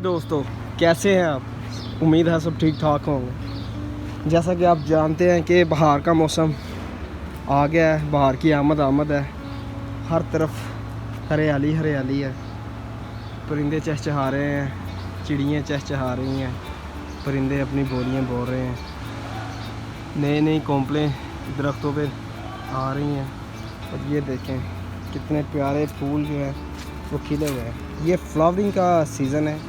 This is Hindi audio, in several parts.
दोस्तों, कैसे हैं आप? उम्मीद है सब ठीक ठाक होंगे। जैसा कि आप जानते हैं कि बहार का मौसम आ गया है, बहार की आमद है। हर तरफ हरियाली हरियाली है। परिंदे चहचहा रहे हैं, चिड़ियाँ चहचहा रही हैं, परिंदे अपनी बोलियाँ बोल रहे हैं। नई नई कोंपलें दरख्तों पे आ रही हैं। और ये देखें कितने प्यारे फूल जो है वो खिले हुए हैं। ये फ्लावरिंग का सीज़न है।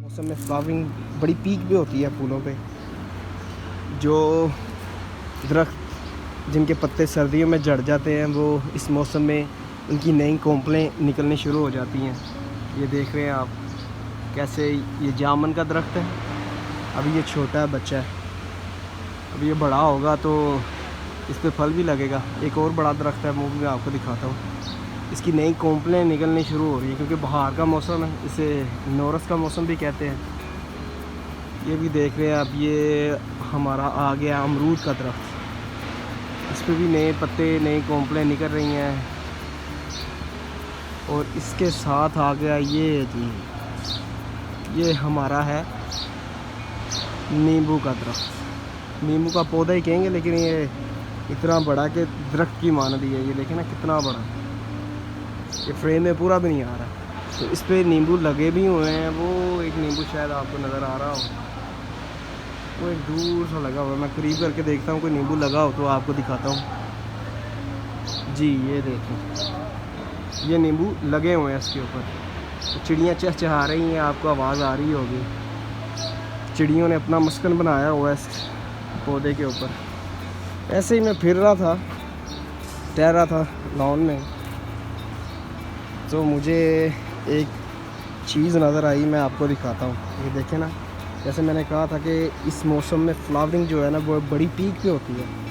मौसम में फ्लावरिंग बड़ी पीक पे होती है फूलों पे। जो दरख्त जिनके पत्ते सर्दियों में झड़ जाते हैं, वो इस मौसम में उनकी नई कोंपलें निकलनी शुरू हो जाती हैं। ये देख रहे हैं आप कैसे ये जामुन का दरख्त है। अभी ये छोटा है, बच्चा है। अभी ये बड़ा होगा तो इस पर फल भी लगेगा। एक और बड़ा दरख्त है, वो भी मैं आपको दिखाता हूँ। इसकी नई कोंपलें निकलनी शुरू हो रही हैं क्योंकि बहार का मौसम है। इसे नौरस का मौसम भी कहते हैं। ये भी देख रहे हैं आप, ये हमारा आ गया अमरूद का दरख्त। इस पर भी नए पत्ते, नई कोंपलें निकल रही हैं। और इसके साथ आ गया ये जी, ये हमारा है नींबू का दरख्त। नींबू का पौधा ही कहेंगे, लेकिन ये इतना बड़ा कि दरख्त की मानद है। ये देखें ना कितना बड़ा। ये फ्रेम में पूरा भी नहीं आ रहा। तो इस पे नींबू लगे भी हुए हैं। वो एक नींबू शायद आपको नज़र आ रहा हो, वो एक दूर सा लगा हुआ है। मैं करीब करके देखता हूँ, कोई नींबू लगा हो तो आपको दिखाता हूँ। जी ये देखें, ये नींबू लगे हुए हैं इसके ऊपर। तो चिड़ियाँ चहचहा रही हैं, आपको आवाज़ आ रही होगी। चिड़ियों ने अपना मस्कन बनाया हुआ है इस पौधे के ऊपर। ऐसे ही मैं फिर रहा था, टहल रहा था लॉन में, तो मुझे एक चीज़ नज़र आई। मैं आपको दिखाता हूँ। ये देखें ना, जैसे मैंने कहा था कि इस मौसम में फ्लावरिंग जो है ना वो बड़ी पीक पे होती है।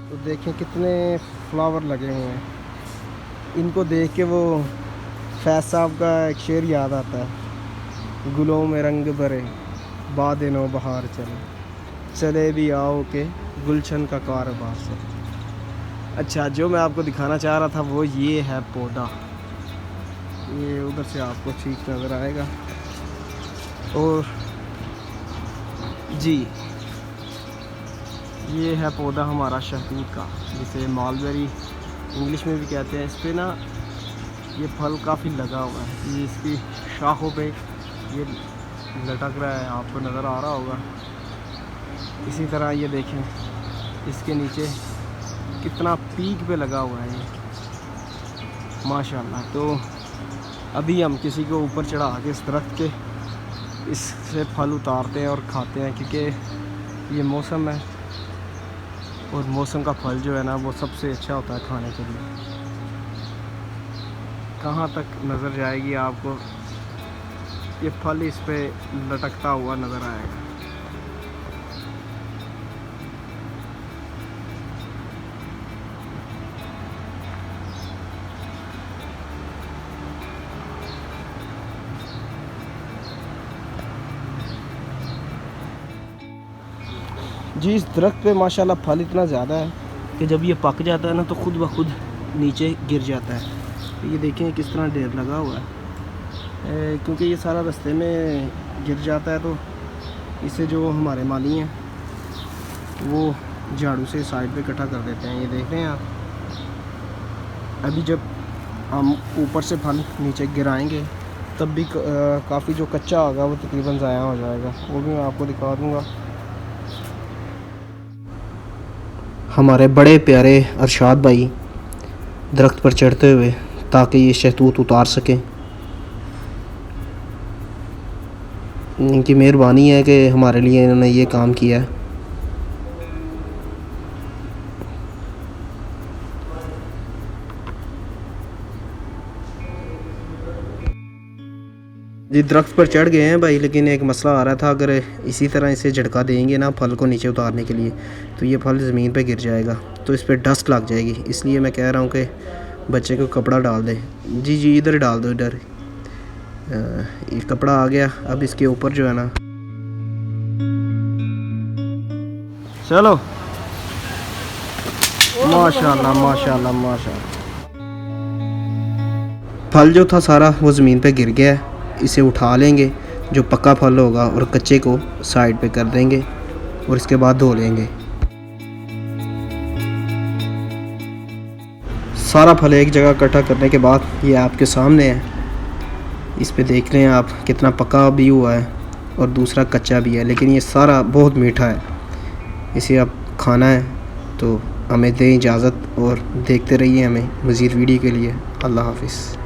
तो देखें कितने फ्लावर लगे हुए हैं। इनको देख के वो फैज़ साहब का एक शेर याद आता है, गुलों में रंग भरे बादनो बहार चले, चले भी आओ के गुलशन का कारोबार से। अच्छा, जो मैं आपको दिखाना चाह रहा था वो ये है पौधा। ये उधर से आपको ठीक नज़र आएगा। और जी ये है पौधा हमारा शहतूत का, जिसे मालबेरी इंग्लिश में भी कहते हैं। इस पर ना ये फल काफ़ी लगा हुआ है। ये इसकी शाखों पे ये लटक रहा है, आपको नज़र आ रहा होगा। इसी तरह ये देखें इसके नीचे कितना पीक पे लगा हुआ है ये, माशाल्लाह। तो अभी हम किसी को ऊपर चढ़ा के इस दरख्त के इससे फल उतारते हैं और खाते हैं, क्योंकि ये मौसम है और मौसम का फल जो है ना वो सबसे अच्छा होता है खाने के लिए। कहाँ तक नज़र जाएगी आपको, ये फल इस पे लटकता हुआ नज़र आएगा। जी इस दरख्त पे माशाल्लाह फल इतना ज़्यादा है कि जब ये पक जाता है ना तो खुद ब खुद नीचे गिर जाता है। तो ये देखें किस तरह ढेर लगा हुआ है। क्योंकि ये सारा रास्ते में गिर जाता है, तो इसे जो हमारे माली हैं वो झाड़ू से साइड पे इकट्ठा कर देते हैं। ये देख रहे हैं आप। अभी जब हम ऊपर से फल नीचे गिराएंगे तब भी काफ़ी जो कच्चा होगा वो तकरीबन ज़ाया हो जाएगा। वो भी मैं आपको दिखा दूँगा। हमारे बड़े प्यारे अरशाद भाई दरख्त पर चढ़ते हुए ताकि ये शहतूत उतार सकें। इनकी मेहरबानी है कि हमारे लिए इन्होंने ये काम किया है। जी दरख्त पर चढ़ गए हैं भाई, लेकिन एक मसला आ रहा था, अगर इसी तरह इसे झटका देंगे ना फल को नीचे उतारने के लिए, तो ये फल ज़मीन पे गिर जाएगा, तो इस पर डस्ट लग जाएगी। इसलिए मैं कह रहा हूँ कि बच्चे को कपड़ा डाल दे। जी जी इधर डाल दो, इधर ये कपड़ा आ गया। अब इसके ऊपर जो है ना, चलो माशाल्लाह माशाल्लाह माशाल्लाह, फल जो था सारा वो ज़मीन पे गिर गया है। इसे उठा लेंगे, जो पक्का फल होगा, और कच्चे को साइड पे कर देंगे और इसके बाद धो लेंगे। सारा फल एक जगह इकट्ठा करने के बाद ये आपके सामने है। इस पे देख रहे हैं आप कितना पका भी हुआ है और दूसरा कच्चा भी है, लेकिन ये सारा बहुत मीठा है। इसे आप खाना है तो हमें दें इजाज़त और देखते रहिए हमें मज़ीद वीडियो के लिए। अल्लाह हाफ़िज़।